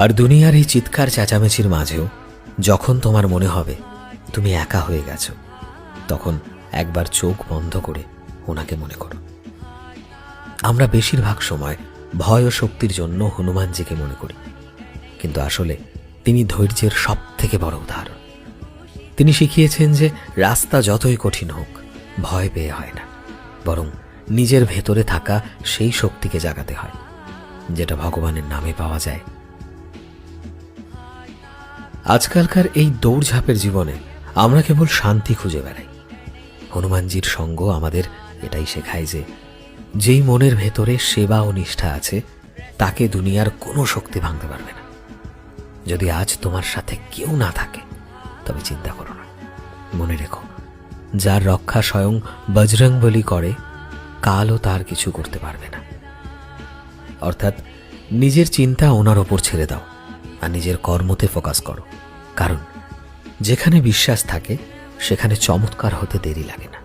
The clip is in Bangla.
আর দুনিয়ার এই চিৎকার চেঁচামেচির মাঝেও যখন তোমার মনে হবে তুমি একা হয়ে গেছো, তখন একবার চোখ বন্ধ করে ওনাকে মনে করো। আমরা বেশিরভাগ সময় ভয় ও শক্তির জন্য হনুমানজিকে মনে করি, কিন্তু আসলে তিনি ধৈর্যের সব থেকে বড় উদাহরণ। তিনি শিখিয়েছেন যে রাস্তা যতই কঠিন হোক ভয় পেয়ে হয় না, বরং নিজের ভেতরে থাকা সেই শক্তিকে জাগাতে হয়, যেটা ভগবানের নামে পাওয়া যায়। আজকালকার এই দৌড়ঝাঁপের জীবনে আমরা কেবল শান্তি খুঁজে বেড়াই। হনুমানজির সঙ্গ আমাদের এটাই শেখায় যে যেই মনের ভেতরে সেবা ও নিষ্ঠা আছে তাকে দুনিয়ার কোনো শক্তি ভাঙতে পারবে না। যদি আজ তোমার সাথে কেউ না থাকে তবে চিন্তা করো না, মনে রেখো যার রক্ষা স্বয়ং বজরংবলী করে কালও তার কিছু করতে পারবে না। অর্থাৎ নিজের চিন্তা ওনার ওপর ছেড়ে দাও আর নিজের কর্মতে ফোকাস করো, কারণ যেখানে বিশ্বাস থাকে সেখানে চমৎকার হতে দেরি লাগে না।